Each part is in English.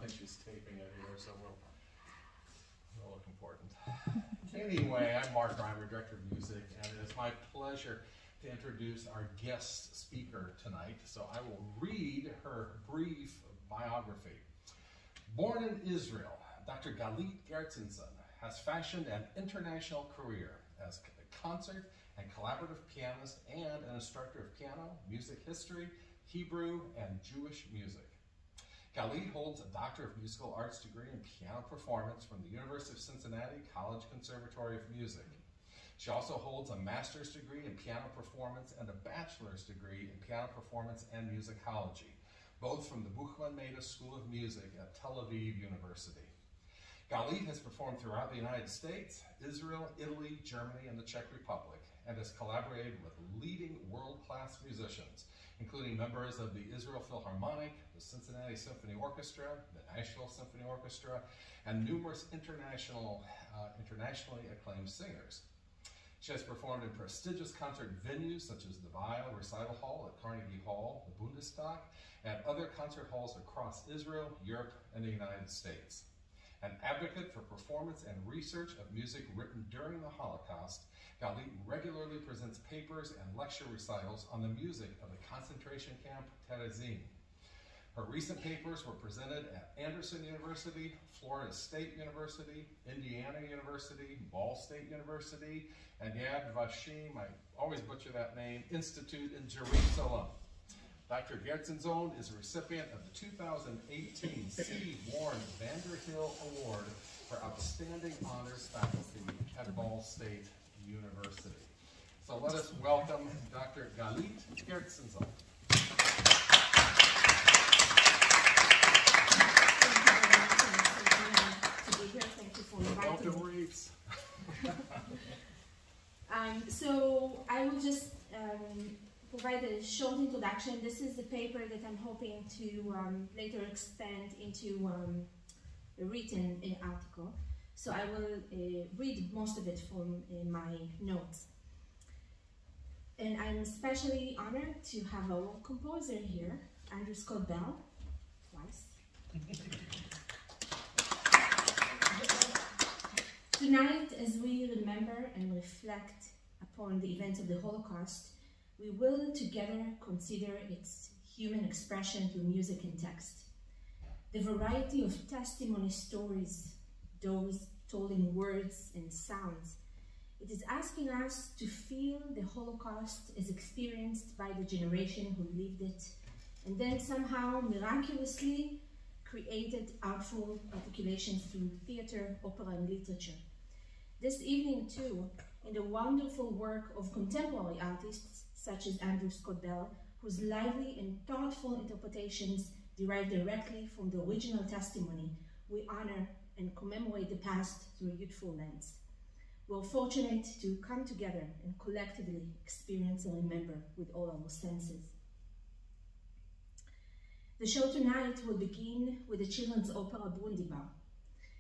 think she's taping it here, so we'll look important. Anyway, I'm Mark Reimer, Director of Music, and it is my pleasure to introduce our guest speaker tonight. So I will read her brief biography. Born in Israel, Dr. Galit Gertsenzon has fashioned an international career as a concert and collaborative pianist and an instructor of piano, music history, Hebrew, and Jewish music. Galit holds a Doctor of Musical Arts degree in piano performance from the University of Cincinnati College Conservatory of Music. She also holds a master's degree in piano performance and a bachelor's degree in piano performance and musicology, both from the Buchman Mehta School of Music at Tel Aviv University. Galit has performed throughout the United States, Israel, Italy, Germany, and the Czech Republic, and has collaborated with leading world-class musicians, including members of the Israel Philharmonic, the Cincinnati Symphony Orchestra, the Nashville Symphony Orchestra, and numerous internationally acclaimed singers. She has performed in prestigious concert venues such as the Weill Recital Hall at Carnegie Hall, the Bundestag, and other concert halls across Israel, Europe, and the United States. An advocate for performance and research of music written during the Holocaust, Galit regularly presents papers and lecture recitals on the music of the concentration camp Terezin. Her recent papers were presented at Anderson University, Florida State University, Indiana University, Ball State University, and Yad Vashem, I always butcher that name, Institute in Jerusalem. Dr. Gertsenzon is a recipient of the 2018 C. Warren Vanderhill Award for Outstanding Honors Faculty at Ball State University. So let us welcome Dr. Galit Gertsenzon. Thank you for inviting me. Welcome, Reeves. So I will just provide a short introduction. This is the paper that I'm hoping to later expand into a written article. So I will read most of it from my notes. And I'm especially honored to have a world composer here, Andrew Scott Bell, twice. Tonight, as we remember and reflect upon the events of the Holocaust, we will together consider its human expression through music and text. The variety of testimony stories, those told in words and sounds, it is asking us to feel the Holocaust as experienced by the generation who lived it, and then somehow miraculously created artful articulations through theater, opera, and literature. This evening, too, in the wonderful work of contemporary artists such as Andrew Scott Bell, whose lively and thoughtful interpretations derive directly from the original testimony, we honor and commemorate the past through a youthful lens. We're fortunate to come together and collectively experience and remember with all our senses. The show tonight will begin with the children's opera Brundibar.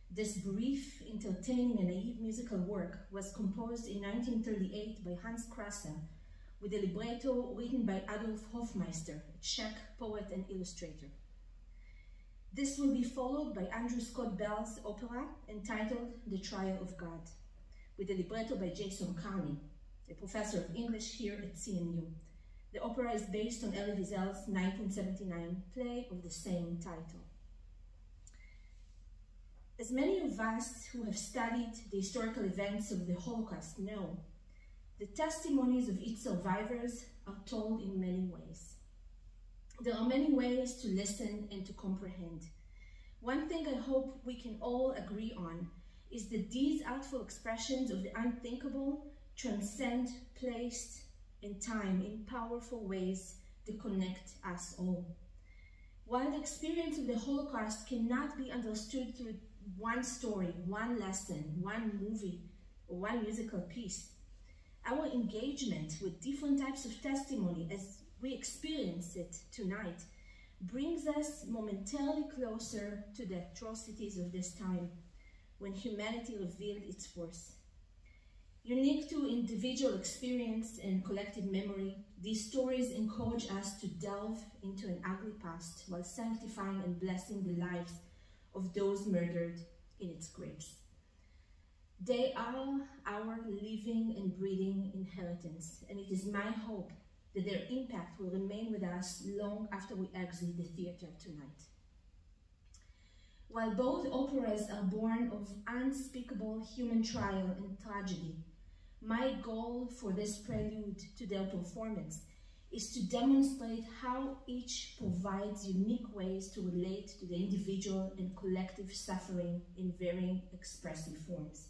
This brief, entertaining, and naive musical work was composed in 1938 by Hans Krasser, with a libretto written by Adolf Hofmeister, a Czech poet and illustrator. This will be followed by Andrew Scott Bell's opera entitled The Trial of God, with a libretto by Jason Carney, a professor of English here at CNU. The opera is based on Elie Wiesel's 1979 play of the same title. As many of us who have studied the historical events of the Holocaust know, the testimonies of its survivors are told in many ways. There are many ways to listen and to comprehend. One thing I hope we can all agree on is that these artful expressions of the unthinkable transcend place and time in powerful ways that connect us all. While the experience of the Holocaust cannot be understood through one story, one lesson, one movie, or one musical piece, our engagement with different types of testimony as we experience it tonight brings us momentarily closer to the atrocities of this time, when humanity revealed its worst. Unique to individual experience and collective memory, these stories encourage us to delve into an ugly past while sanctifying and blessing the lives of those murdered in its graves. They are our living and breathing inheritance, and it is my hope that their impact will remain with us long after we exit the theater tonight. While both operas are born of unspeakable human trial and tragedy, my goal for this prelude to their performance is to demonstrate how each provides unique ways to relate to the individual and collective suffering in varying expressive forms.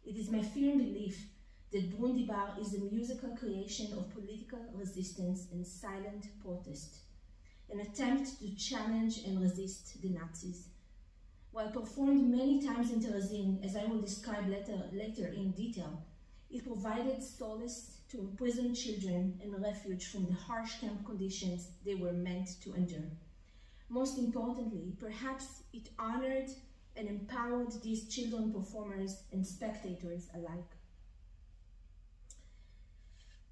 It is my firm belief that Brundibar is a musical creation of political resistance and silent protest, an attempt to challenge and resist the Nazis. While performed many times in Terezin, as I will describe later in detail, it provided solace to imprisoned children and refuge from the harsh camp conditions they were meant to endure. Most importantly, perhaps it honored and empowered these children performers and spectators alike.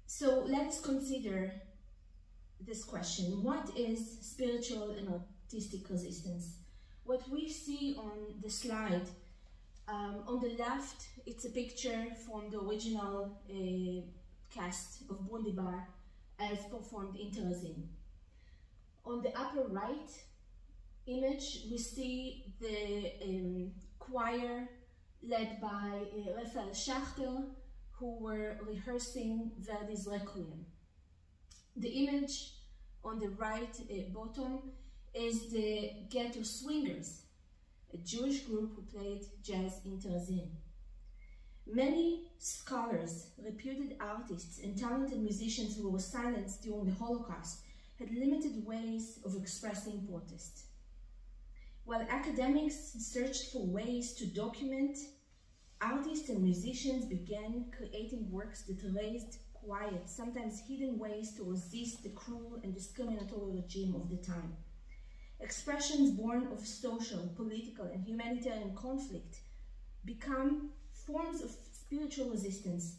So let's consider this question: what is spiritual and artistic resistance? What we see on the slide, on the left, it's a picture from the original cast of Brundibar as performed in Terezin. On the upper right image, we see the choir led by Raphael Schachter, who were rehearsing Verdi's Requiem. The image on the right bottom is the Ghetto Swingers, a Jewish group who played jazz in Terezin. Many scholars, reputed artists, and talented musicians who were silenced during the Holocaust had limited ways of expressing protest. While academics searched for ways to document, artists and musicians began creating works that raised quiet, sometimes hidden ways to resist the cruel and discriminatory regime of the time. Expressions born of social, political, and humanitarian conflict become forms of spiritual resistance,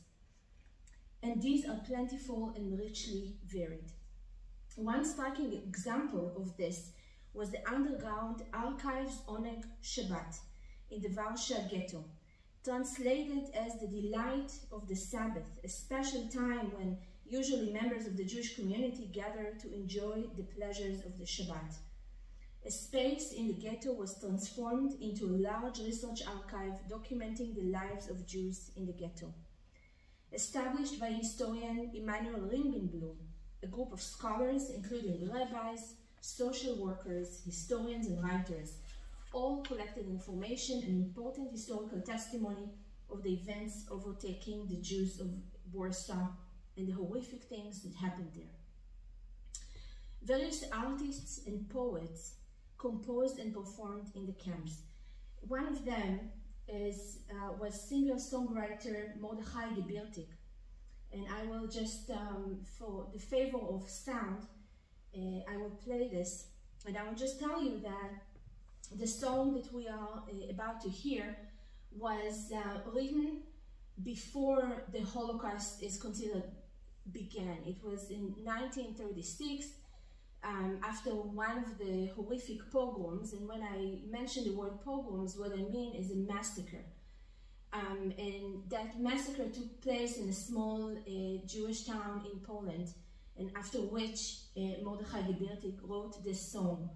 and these are plentiful and richly varied. One striking example of this was the underground Archives Oneg Shabbat in the Warsaw ghetto, translated as the delight of the Sabbath, a special time when usually members of the Jewish community gather to enjoy the pleasures of the Shabbat. A space in the ghetto was transformed into a large research archive documenting the lives of Jews in the ghetto. Established by historian Emanuel Ringenblum, a group of scholars, including rabbis, social workers, historians, and writers, all collected information and important historical testimony of the events overtaking the Jews of Warsaw and the horrific things that happened there. Various artists and poets composed and performed in the camps. One of them was singer-songwriter Mordechai Gebirtik, and I will just, for the favor of sound, I will play this, and I will just tell you that the song that we are about to hear was written before the Holocaust is considered began. It was in 1936, after one of the horrific pogroms, and when I mention the word pogroms, what I mean is a massacre. And that massacre took place in a small Jewish town in Poland, and after which Mordechai Gebirtik wrote this song.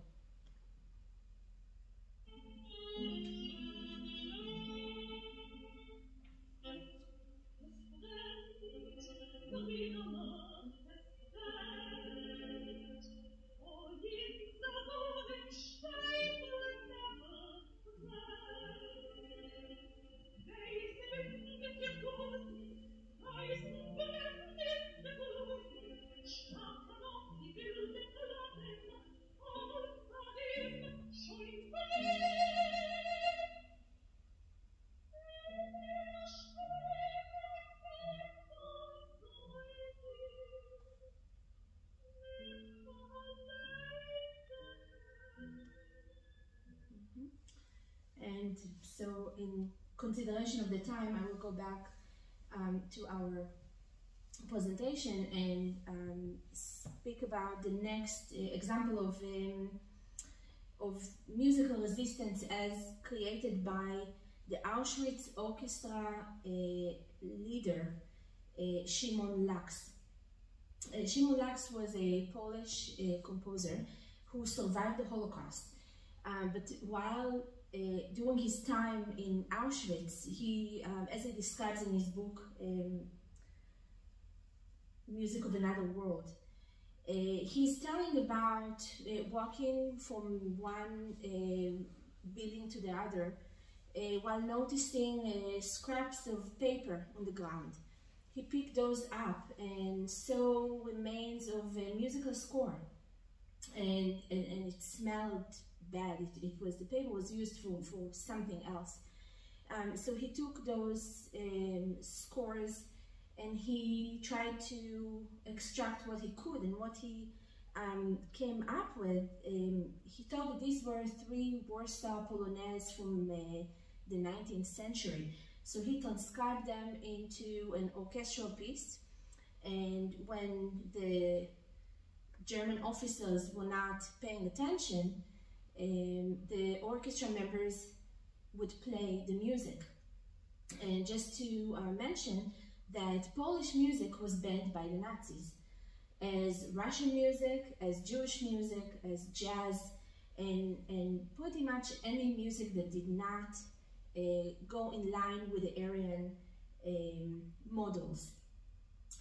And so, in consideration of the time, I will go back to our presentation and speak about the next example of of musical resistance as created by the Auschwitz Orchestra leader, Szymon Laks. Szymon Laks was a Polish composer who survived the Holocaust, but while during his time in Auschwitz, he, as he describes in his book, Music of Another World, he's telling about walking from one building to the other while noticing scraps of paper on the ground. He picked those up and saw remains of a musical score, and it smelled bad. The paper was used for something else. So he took those scores and he tried to extract what he could, and what he came up with, he thought that these were 3 Warsaw Polonaises from the 19th century. So he transcribed them into an orchestral piece, and when the German officers were not paying attention, the orchestra members would play the music. And just to mention that Polish music was banned by the Nazis, as Russian music, as Jewish music, as jazz, and pretty much any music that did not go in line with the Aryan models.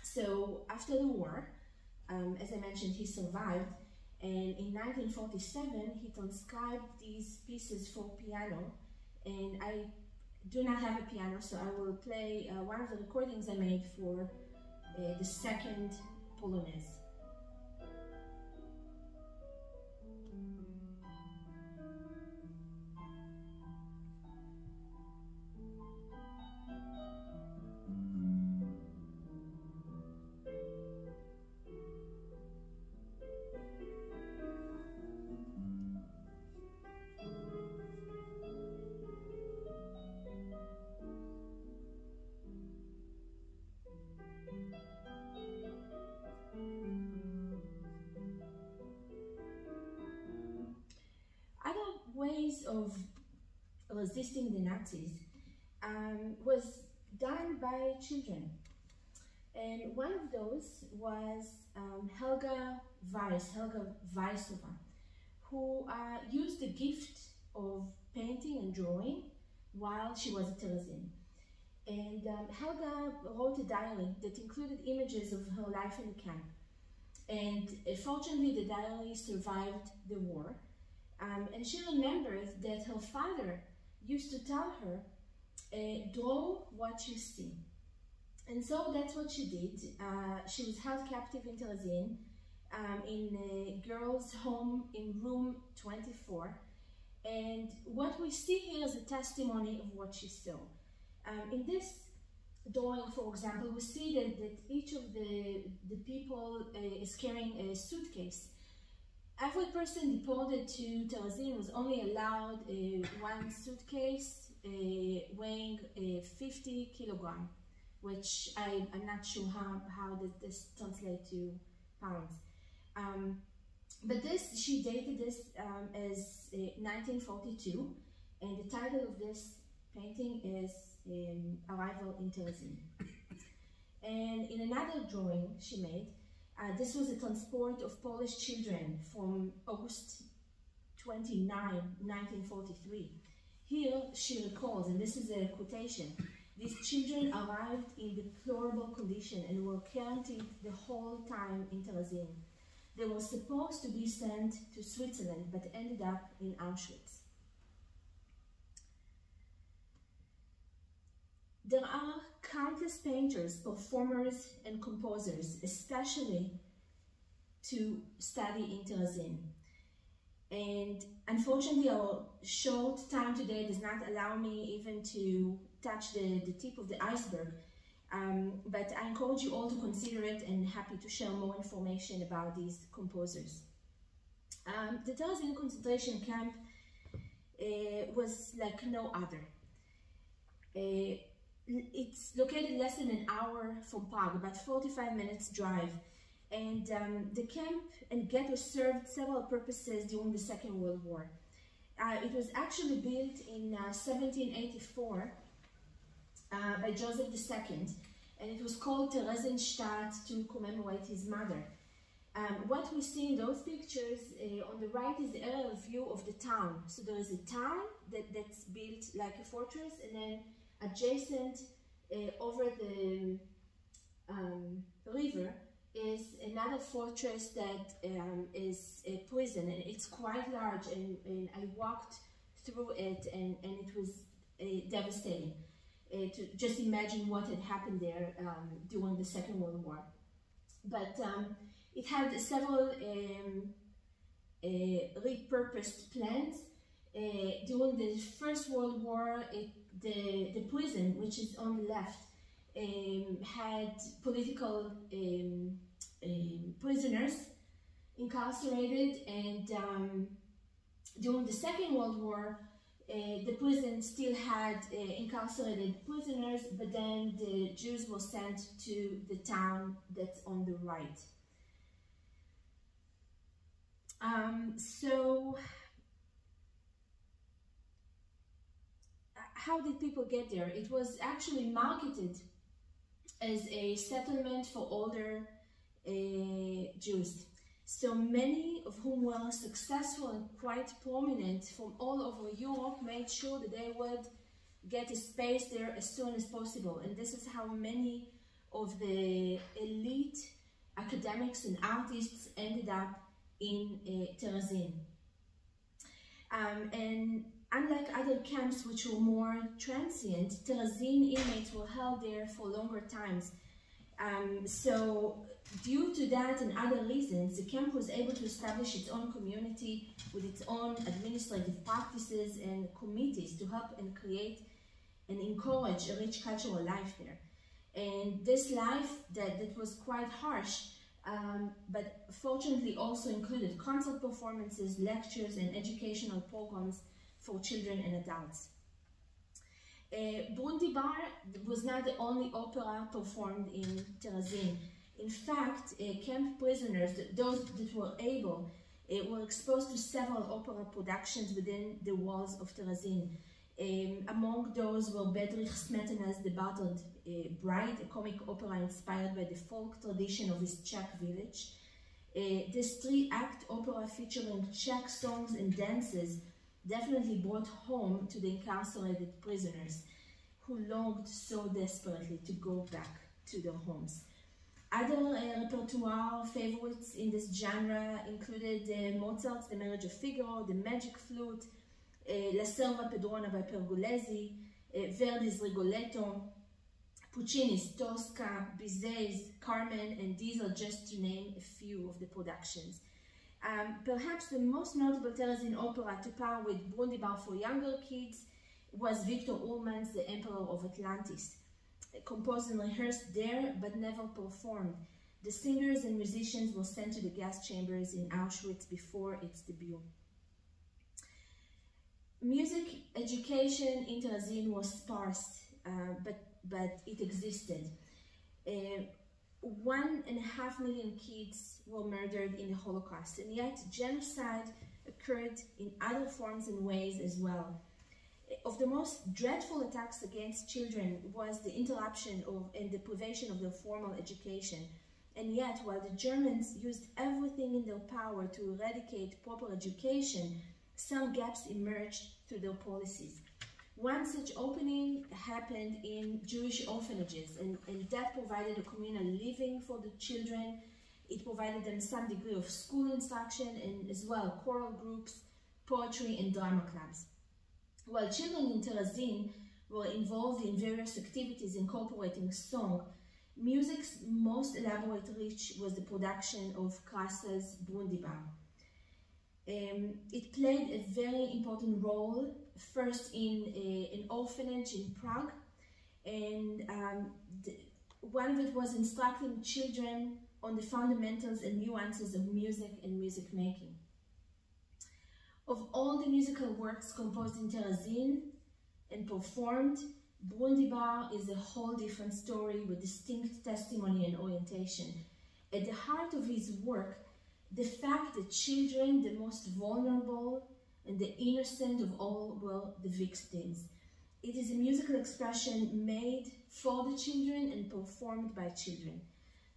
So after the war, as I mentioned, he survived, and in 1947 he transcribed these pieces for piano, and I do not have a piano, so I will play one of the recordings I made for the second Polonaise. Ways of resisting the Nazis was done by children, and one of those was Helga Weissova, who used the gift of painting and drawing while she was at Terezin. And Helga wrote a diary that included images of her life in the camp, and fortunately the diary survived the war. And she remembers that her father used to tell her, draw what you see. And so that's what she did. She was held captive in Terezin, in a girl's home in room 24. And what we see here is a testimony of what she saw. In this drawing, for example, we see that each of the people is carrying a suitcase. Every person deported to Terezin was only allowed one suitcase weighing 50 kilograms, which I'm not sure how this translates to pounds. But she dated this as 1942, and the title of this painting is Arrival in Terezin. And in another drawing she made, this was a transport of Polish children from August 29, 1943. Here she recalls, and this is a quotation, "These children arrived in deplorable condition and were quarantined the whole time in Terezin. They were supposed to be sent to Switzerland, but ended up in Auschwitz." There are countless painters, performers, and composers, especially to study in Terezin. And unfortunately, our short time today does not allow me even to touch the tip of the iceberg. But I encourage you all to consider it, and happy to share more information about these composers. The Terezin concentration camp was like no other. It's located less than an hour from Prague, about 45 minutes drive. And the camp and ghetto served several purposes during the Second World War. It was actually built in 1784 by Joseph II, and it was called Theresienstadt to commemorate his mother. What we see in those pictures on the right is the aerial view of the town. So there is a town that's built like a fortress, and then adjacent over the river is another fortress that is a prison, and it's quite large, and I walked through it, and it was devastating to just imagine what had happened there during the Second World War. But it had several repurposed plans. During the First World War, the prison, which is on the left, had political prisoners incarcerated, and during the Second World War, the prison still had incarcerated prisoners, but then the Jews were sent to the town that's on the right. So how did people get there? It was actually marketed as a settlement for older Jews. So many of whom were successful and quite prominent from all over Europe made sure that they would get a space there as soon as possible. And this is how many of the elite academics and artists ended up in Terezin. And unlike other camps which were more transient, Terezin inmates were held there for longer times. So due to that and other reasons, the camp was able to establish its own community with its own administrative practices and committees to help and create and encourage a rich cultural life there. And this life that was quite harsh, but fortunately also included concert performances, lectures, and educational programs for children and adults. Brundibar was not the only opera performed in Terezin. In fact, camp prisoners, those that were able, were exposed to several opera productions within the walls of Terezin. Among those were Bedrich Smetana's The Battered Bride, a comic opera inspired by the folk tradition of his Czech village. This three-act opera featuring Czech songs and dances definitely brought home to the incarcerated prisoners who longed so desperately to go back to their homes. Other repertoire favorites in this genre included Mozart's The Marriage of Figaro, The Magic Flute, La Serva Pedrona by Pergolesi, Verdi's Rigoletto, Puccini's Tosca, Bizet's Carmen, and these are just to name a few of the productions. Perhaps the most notable Terezin opera to par with Brundibar for younger kids was Victor Ullmann's The Emperor of Atlantis, composed and rehearsed there but never performed. The singers and musicians were sent to the gas chambers in Auschwitz before its debut. Music education in Terezin was sparse, but it existed. 1.5 million kids were murdered in the Holocaust, and yet genocide occurred in other forms and ways as well. Of the most dreadful attacks against children was the interruption and the privation of their formal education. And yet, while the Germans used everything in their power to eradicate proper education, some gaps emerged through their policies. One such opening happened in Jewish orphanages, and that provided a communal living for the children. It provided them some degree of school instruction and as well choral groups, poetry, and drama clubs. While children in Terezin were involved in various activities incorporating song, music's most elaborate reach was the production of Krassa's Brundibar. It played a very important role, first in an orphanage in Prague, and one of it was instructing children on the fundamentals and nuances of music and music making. Of all the musical works composed in Terezin and performed, Brundibar is a whole different story with distinct testimony and orientation. At the heart of his work, the fact that children, the most vulnerable, and the innocent of all were the victims. It is a musical expression made for the children and performed by children.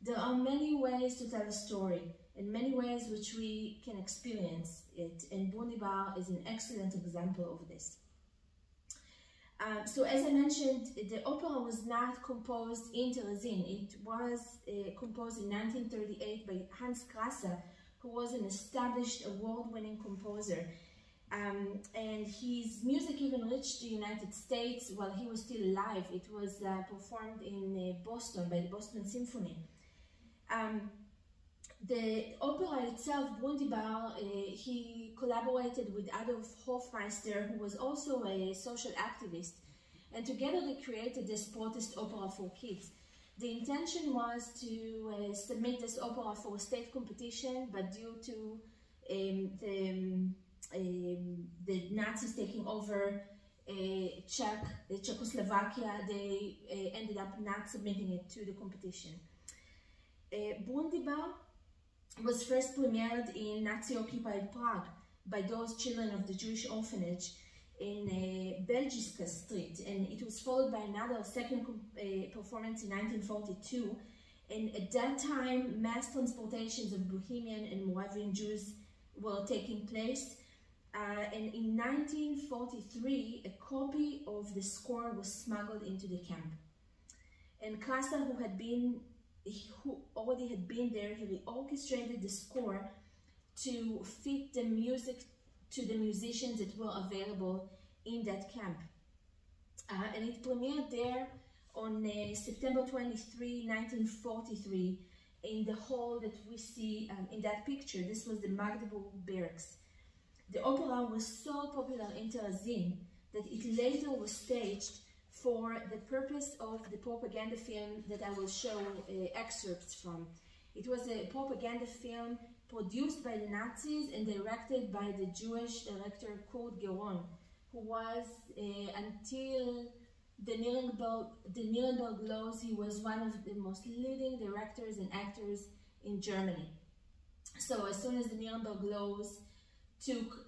There are many ways to tell a story, and many ways which we can experience it, and Brundibar is an excellent example of this. So as I mentioned, the opera was not composed in Terezin. It was composed in 1938 by Hans Krasser, who was an established award-winning composer. And his music even reached the United States while he was still alive. It was performed in Boston by the Boston Symphony. The opera itself, Brundibar, he collaborated with Adolf Hofmeister, who was also a social activist, and together they created this protest opera for kids. The intention was to submit this opera for a state competition, but due to the Nazis taking over Czechoslovakia, they ended up not submitting it to the competition. Brundibar was first premiered in Nazi-occupied Prague by those children of the Jewish orphanage in Belgiska Street, and it was followed by another second performance in 1942. And at that time, mass transportations of Bohemian and Moravian Jews were taking place. And in 1943, a copy of the score was smuggled into the camp. And Krasser, who already had been there, he orchestrated the score to fit the music to the musicians that were available in that camp. And it premiered there on September 23, 1943, in the hall that we see in that picture. This was the Magdeburg Barracks. The opera was so popular in Terezin that it later was staged for the purpose of the propaganda film that I will show excerpts from. It was a propaganda film produced by the Nazis and directed by the Jewish director Kurt Geron, who was, until the Nuremberg laws, he was one of the most leading directors and actors in Germany. So as soon as the Nuremberg laws took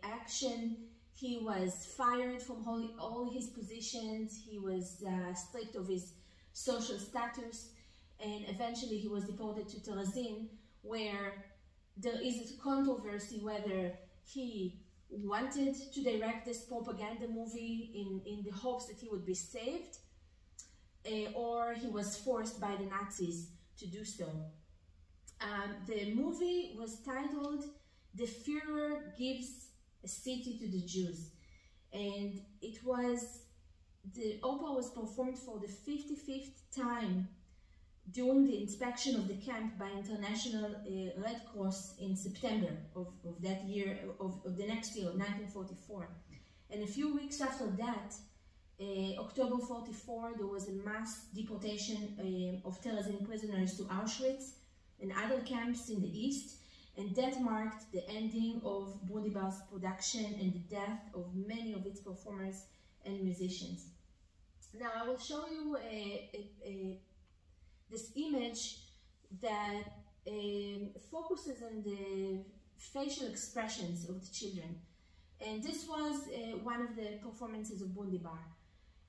action, he was fired from all his positions, he was stripped of his social status, and eventually he was deported to Terezin, where there is a controversy whether he wanted to direct this propaganda movie in the hopes that he would be saved, or he was forced by the Nazis to do so. The movie was titled "The Führer Gives a City to the Jews," and the opera was performed for the 55th time during the inspection of the camp by International Red Cross in September of that year, of the next year, of 1944. And a few weeks after that, October 44, there was a mass deportation of Terezin prisoners to Auschwitz and other camps in the east, and that marked the ending of Brundibar's production and the death of many of its performers and musicians. Now I will show you this image that focuses on the facial expressions of the children. And this was one of the performances of Brundibar.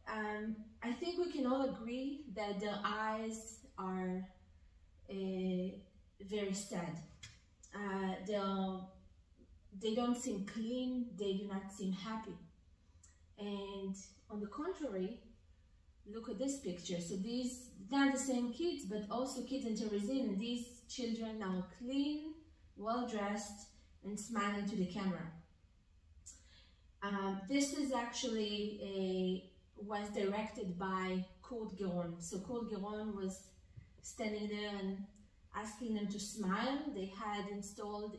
I think we can all agree that their eyes are very sad. They don't seem clean, they do not seem happy. And on the contrary, look at this picture. So these, not the same kids, but also kids in Terezin, and these children are clean, well-dressed, and smiling to the camera. This is actually was directed by Kurt Geron. So Kurt Geron was standing there and asking them to smile. They had installed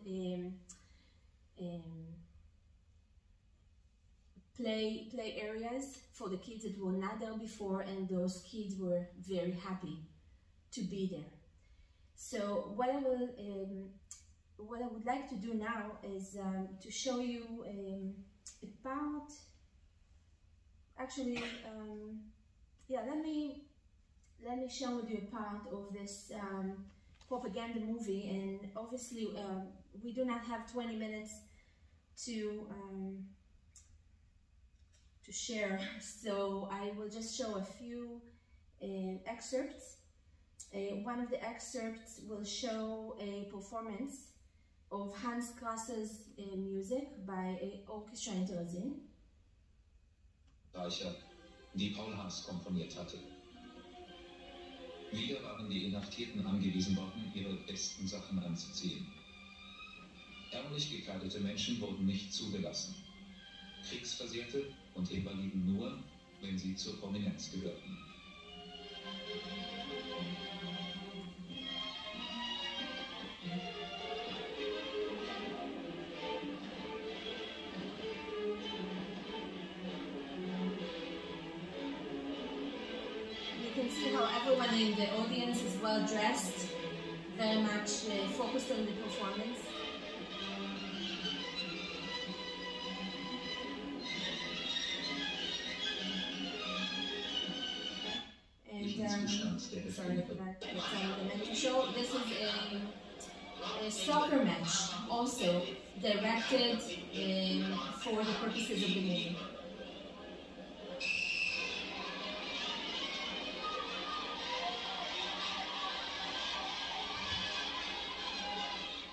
play areas for the kids that were not there before, and those kids were very happy to be there. So what I would like to do now is to show you a part. Actually, yeah, let me share with you a part of this propaganda movie. And obviously, we do not have 20 minutes to share. So I will just show a few excerpts. One of the excerpts will show a performance of Hans Krasse's music by Orchestra in Terezin. Die Paul Haas komponiert hatte. Wieder waren die Inhaftierten angewiesen worden, ihre besten Sachen anzuziehen. Ärmlich gekleidete Menschen wurden nicht zugelassen. Kriegsversehrte und Invaliden nur, wenn sie zur Prominenz gehörten. You can see how everyone in the audience is well dressed, very much focused on the performance. And sorry, I forgot what time I meant to show. This is a soccer match, also directed for the purposes of the movie.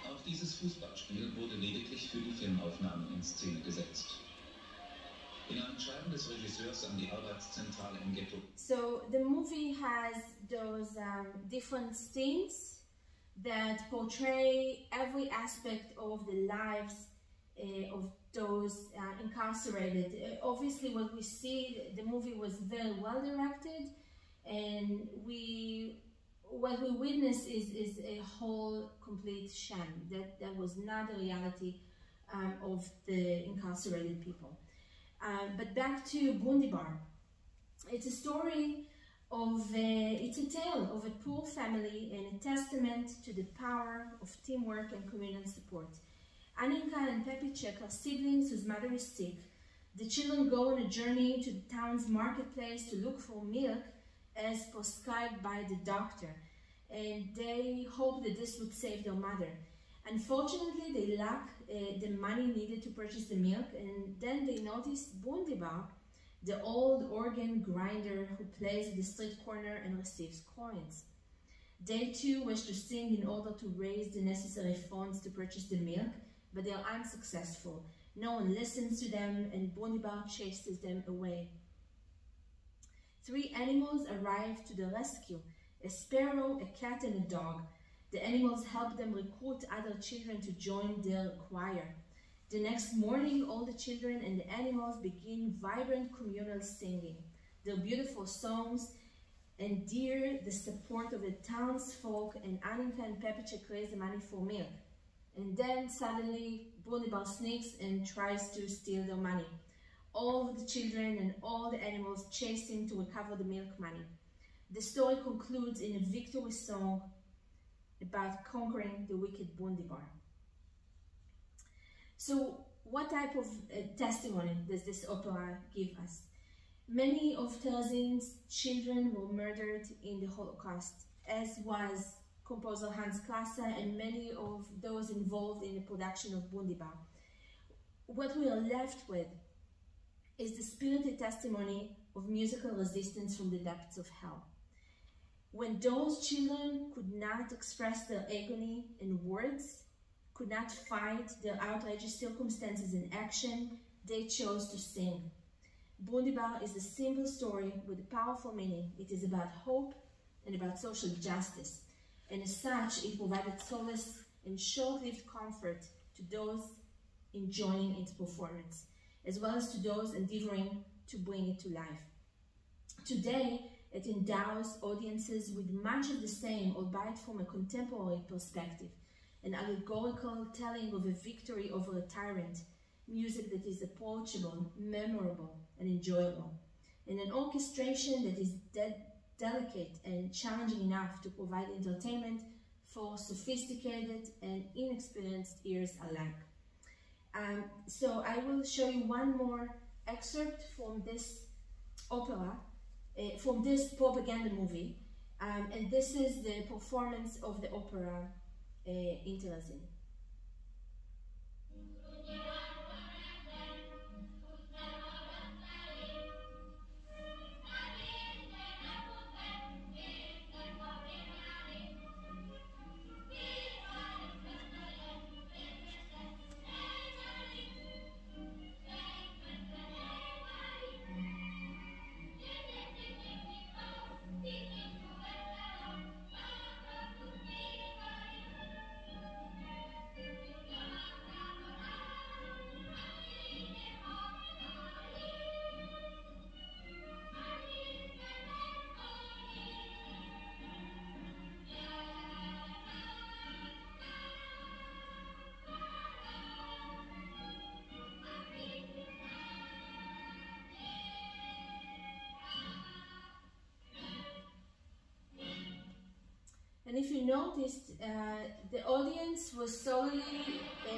Auch dieses Fußballspiel wurde lediglich für die Filmaufnahmen in Szene gesetzt. In einem Schreiben des Regisseurs an die Arbeitszentrale im Ghetto. So the movie has those different scenes that portray every aspect of the lives of those incarcerated. Obviously, what we see, the movie was very well directed, and what we witness is a whole complete sham. That was not the reality of the incarcerated people. But back to Brundibar. It's a story of it's a tale of a poor family and a testament to the power of teamwork and communal support. Aninka and Pepicek are siblings whose mother is sick. The children go on a journey to the town's marketplace to look for milk as prescribed by the doctor, and they hope that this would save their mother. Unfortunately, they lack the money needed to purchase the milk, and then they notice Brundibar, the old organ grinder who plays at the street corner and receives coins. They too wish to sing in order to raise the necessary funds to purchase the milk, but they are unsuccessful. No one listens to them, and Brundibar chases them away. 3 animals arrive to the rescue: a sparrow, a cat, and a dog. The animals help them recruit other children to join their choir. The next morning, all the children and the animals begin vibrant communal singing. Their beautiful songs endear the support of the townsfolk, and Aninka and Pepicek raise the money for milk. And then suddenly, Brundibar sneaks and tries to steal their money. All the children and all the animals chase him to recover the milk money. The story concludes in a victory song about conquering the wicked Brundibar. So what type of testimony does this opera give us? Many of Terezin's children were murdered in the Holocaust, as was composer Hans Krasse and many of those involved in the production of Brundibar. What we are left with is the spirited testimony of musical resistance from the depths of hell. When those children could not express their agony in words, could not fight their outrageous circumstances in action, they chose to sing. Brundibar is a simple story with a powerful meaning. It is about hope and about social justice, and as such, it provided solace and short-lived comfort to those enjoying its performance, as well as to those endeavoring to bring it to life. Today, it endows audiences with much of the same, albeit from a contemporary perspective, an allegorical telling of a victory over a tyrant, music that is approachable, memorable, and enjoyable, and an orchestration that is delicate and challenging enough to provide entertainment for sophisticated and inexperienced ears alike. So I will show you one more excerpt from this opera, from this propaganda movie, and this is the performance of the opera in Terezin. And if you noticed, the audience was solely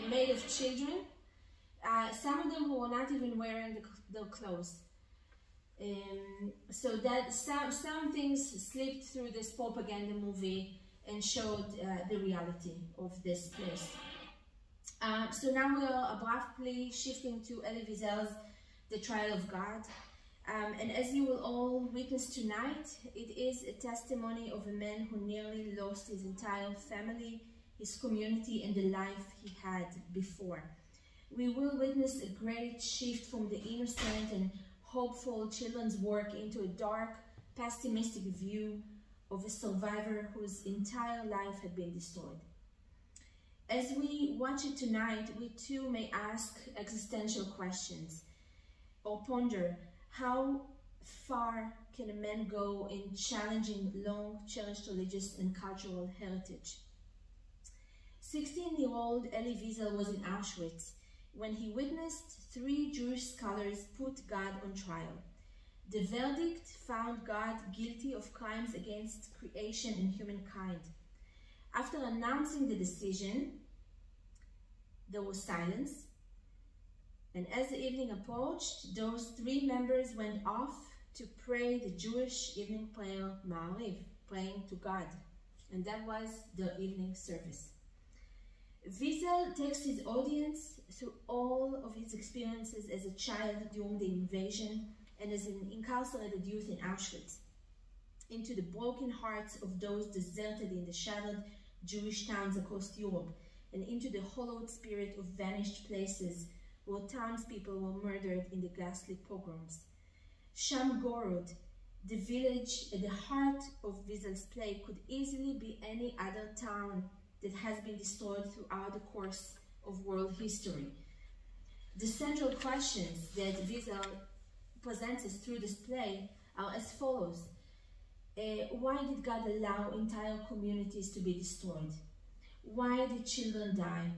made of children. Some of them were not even wearing their clothes. So that some things slipped through this propaganda movie and showed the reality of this place. So now we are abruptly shifting to Elie Wiesel's The Trial of God. And as you will all witness tonight, it is a testimony of a man who nearly lost his entire family, his community, and the life he had before. We will witness a great shift from the innocent and hopeful children's work into a dark, pessimistic view of a survivor whose entire life had been destroyed. As we watch it tonight, we too may ask existential questions or ponder, how far can a man go in challenging long-cherished religious and cultural heritage? 16-year-old Elie Wiesel was in Auschwitz when he witnessed 3 Jewish scholars put God on trial. The verdict found God guilty of crimes against creation and humankind. After announcing the decision, there was silence. And as the evening approached, those 3 members went off to pray the Jewish evening prayer, Ma'ariv, praying to God. And that was the evening service. Wiesel takes his audience through all of his experiences as a child during the invasion and as an incarcerated youth in Auschwitz, into the broken hearts of those deserted in the shattered Jewish towns across Europe, and into the hollowed spirit of vanished places where townspeople were murdered in the ghastly pogroms. Shamgorod, the village at the heart of Wiesel's play, could easily be any other town that has been destroyed throughout the course of world history. The central questions that Wiesel presents us through this play are as follows. Why did God allow entire communities to be destroyed? Why did children die?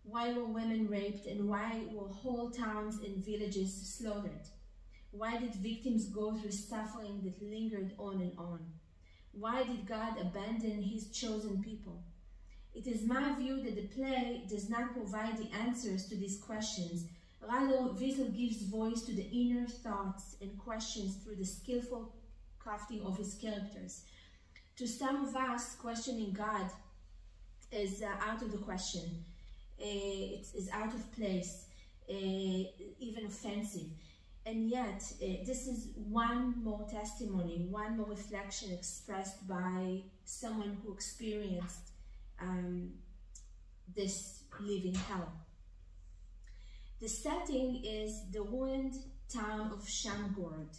Why were women raped, and why were whole towns and villages slaughtered? Why did victims go through suffering that lingered on and on? Why did God abandon his chosen people? It is my view that the play does not provide the answers to these questions. Rather, Wiesel gives voice to the inner thoughts and questions through the skillful crafting of his characters. To some of us, questioning God is out of the question. It is out of place, even offensive. And yet, this is one more testimony, one more reflection expressed by someone who experienced this living hell. The setting is the ruined town of Shamgorod.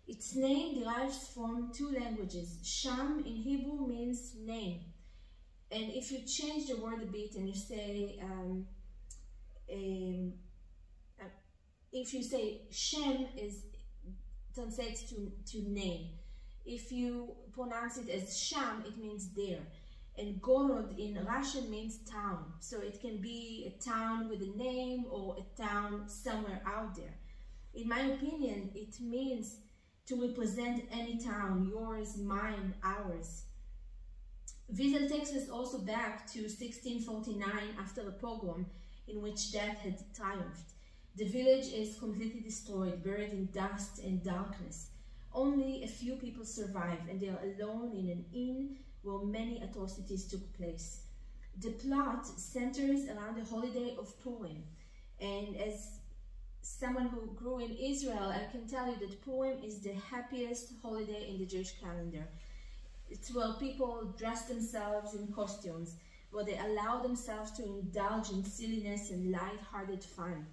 Its name derives from 2 languages. Sham in Hebrew means name. And if you change the word a bit and you say, if you say Shem translates to name. If you pronounce it as Sham, it means there. And Gorod in Russian means town. So it can be a town with a name or a town somewhere out there. In my opinion, it means to represent any town, yours, mine, ours. Wiesel takes us also back to 1649 after a pogrom in which death had triumphed. The village is completely destroyed, buried in dust and darkness. Only a few people survive, and they are alone in an inn where many atrocities took place. The plot centers around the holiday of Purim, and as someone who grew in Israel, I can tell you that Purim is the happiest holiday in the Jewish calendar. It's where people dress themselves in costumes, where they allow themselves to indulge in silliness and light-hearted fun.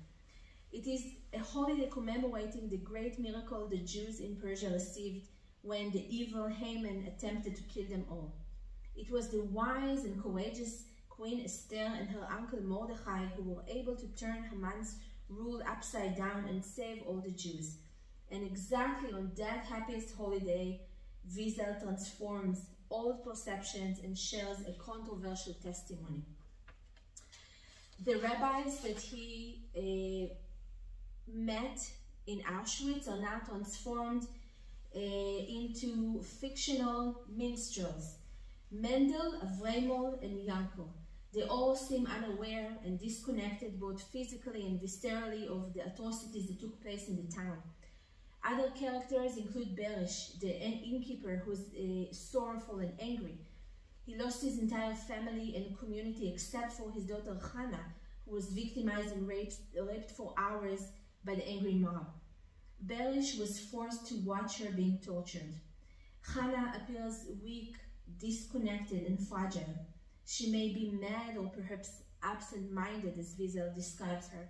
It is a holiday commemorating the great miracle the Jews in Persia received when the evil Haman attempted to kill them all. It was the wise and courageous Queen Esther and her uncle Mordechai who were able to turn Haman's rule upside down and save all the Jews. And exactly on that happiest holiday, Wiesel transforms old perceptions and shares a controversial testimony. The rabbis that he met in Auschwitz are now transformed into fictional minstrels Mendel, Avramol, and Yanko. They all seem unaware and disconnected both physically and viscerally of the atrocities that took place in the town. Other characters include Berish, the innkeeper, who's sorrowful and angry. He lost his entire family and community except for his daughter Hannah, who was victimized and raped for hours by the angry mob. Berish was forced to watch her being tortured. Hannah appears weak, disconnected, and fragile. She may be mad or perhaps absent-minded, as Wiesel describes her.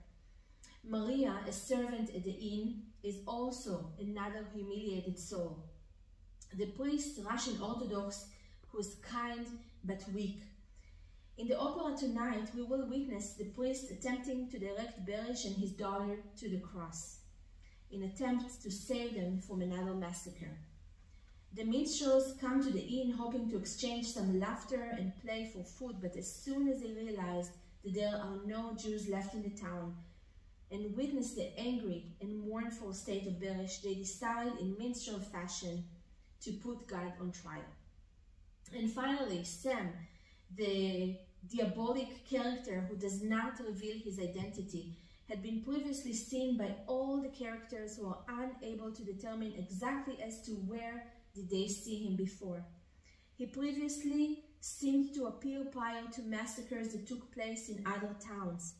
Maria, a servant at the inn, is also another humiliated soul. The priest, Russian Orthodox, who is kind but weak. In the opera tonight, we will witness the priest attempting to direct Berish and his daughter to the cross, in attempts to save them from another massacre. The minstrels come to the inn hoping to exchange some laughter and play for food, but as soon as they realize that there are no Jews left in the town and witness the angry and mournful state of Berish, they decide in minstrel fashion to put God on trial. And finally, Sam, the diabolic character who does not reveal his identity, had been previously seen by all the characters who are unable to determine exactly as to where did they see him before. He previously seemed to appear prior to massacres that took place in other towns.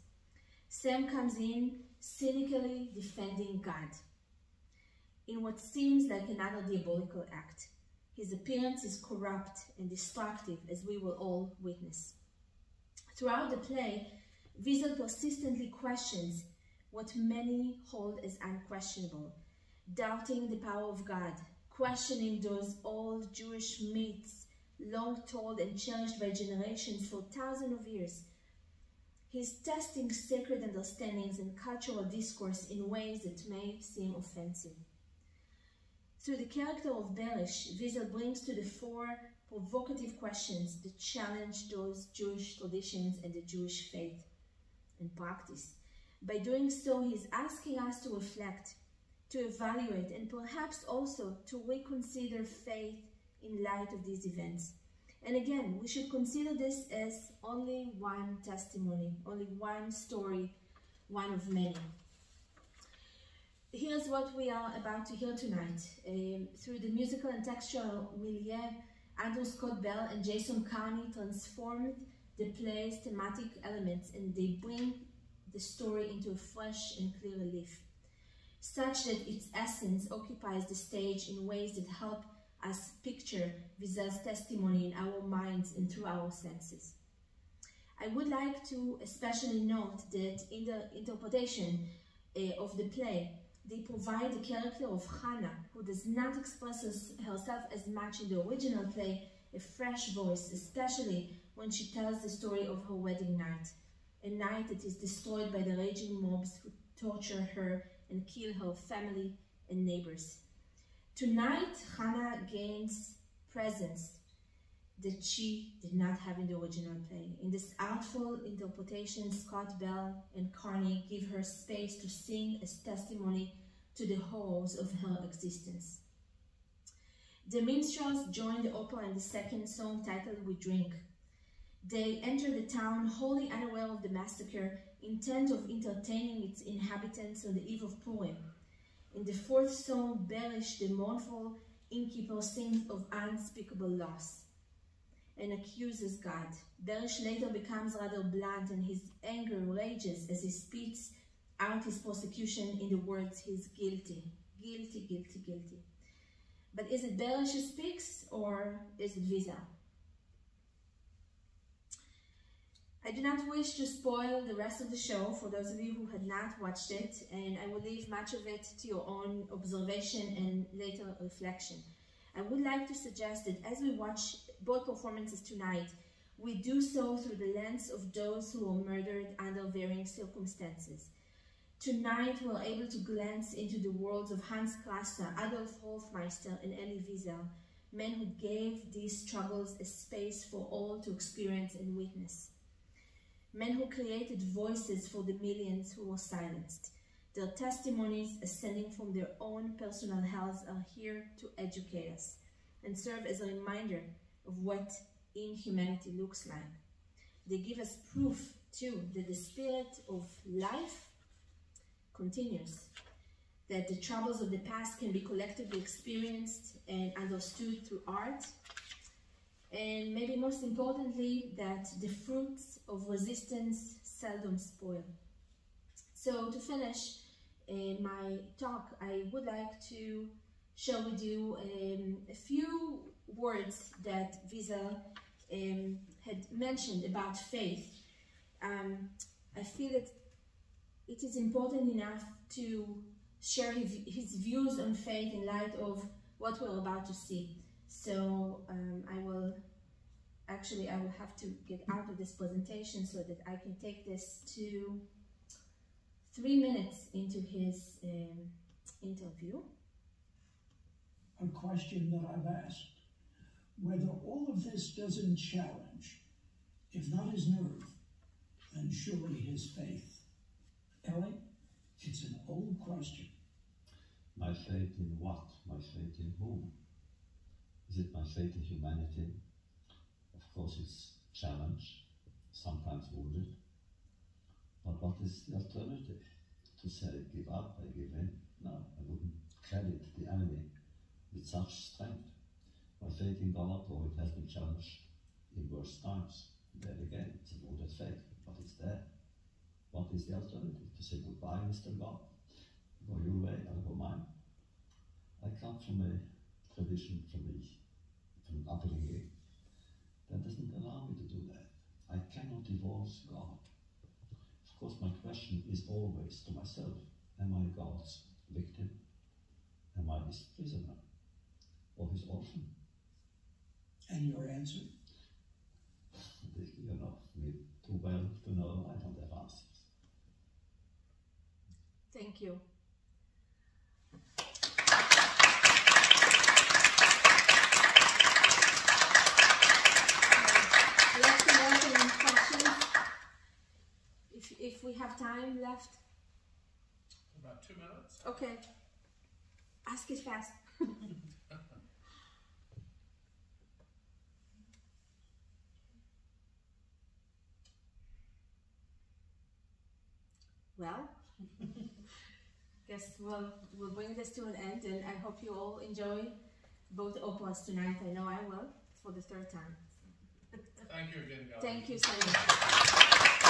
Sam comes in cynically defending God in what seems like another diabolical act. His appearance is corrupt and destructive, as we will all witness. Throughout the play, Wiesel persistently questions what many hold as unquestionable, doubting the power of God, questioning those old Jewish myths long told and cherished by generations for thousands of years. He's testing sacred understandings and cultural discourse in ways that may seem offensive. Through the character of Berish, Wiesel brings to the fore provocative questions that challenge those Jewish traditions and the Jewish faith and practice. By doing so, he's asking us to reflect, to evaluate, and perhaps also to reconsider faith in light of these events. And again, we should consider this as only one testimony, only one story, one of many. Here's what we are about to hear tonight. Through the musical and textual milieu, Andrew Scott Bell and Jason Carney transformed the play's thematic elements, and they bring the story into a fresh and clear relief, such that its essence occupies the stage in ways that help us picture Wiesel's testimony in our minds and through our senses. I would like to especially note that in the interpretation of the play, they provide the character of Hannah, who does not express herself as much in the original play, a fresh voice, especially when she tells the story of her wedding night, a night that is destroyed by the raging mobs who torture her and kill her family and neighbors. Tonight, Hannah gains presence that she did not have in the original play. In this artful interpretation, Scott Bell and Carney give her space to sing as testimony to the horrors of her existence. The minstrels join the opera in the second song titled We Drink. They enter the town wholly unaware of the massacre, intent of entertaining its inhabitants on the eve of Purim. In the fourth song, Berish, the mournful innkeeper, sings of unspeakable loss and accuses God. Berish later becomes rather blunt, and his anger rages as he speaks out his prosecution in the words, he's guilty, guilty, guilty, guilty. But is it Berish who speaks, or is it Wiesel? I do not wish to spoil the rest of the show for those of you who had not watched it, and I will leave much of it to your own observation and later reflection. I would like to suggest that as we watch both performances tonight, we do so through the lens of those who were murdered under varying circumstances. Tonight, we're able to glance into the worlds of Hans Krasser, Adolf Hofmeister, and Elie Wiesel, men who gave these struggles a space for all to experience and witness. Men who created voices for the millions who were silenced. Their testimonies, ascending from their own personal hells, are here to educate us and serve as a reminder of what inhumanity looks like. They give us proof, too, that the spirit of life continues, that the troubles of the past can be collectively experienced and understood through art, and maybe most importantly, that the fruits of resistance seldom spoil. So to finish my talk, I would like to share with you a few words that Wiesel had mentioned about faith. I feel that it is important enough to share his views on faith in light of what we're about to see. So I will have to get out of this presentation so that I can take this to 3 minutes into his interview. A question that I've asked, whether all of this doesn't challenge, if not his nerve, then surely his faith. Ellie, it's an old question. My faith in what? My faith in whom? Is it my faith in humanity? Of course it's challenged, sometimes wounded. But what is the alternative? To say, give up, I give in? No, I wouldn't credit the enemy with such strength. My faith in God, though it has been challenged in worse times. There again, it's a wounded faith, but it's there. What is the alternative? To say goodbye, Mr. God? Go your way, I'll go mine. I come from a tradition from upbringing that doesn't allow me to do that. I cannot divorce God. Of course, my question is always to myself, am I God's victim? Am I his prisoner? Or his orphan? And your answer? You know me too well to know I don't have answers. Thank you. Let's welcome questions. If we have time left. About 2 minutes. Okay. Ask it fast. Well, guess we'll bring this to an end, and I hope you all enjoy both operas tonight. I know I will, for the 3rd time. Thank you again, Galit. Thank you so much.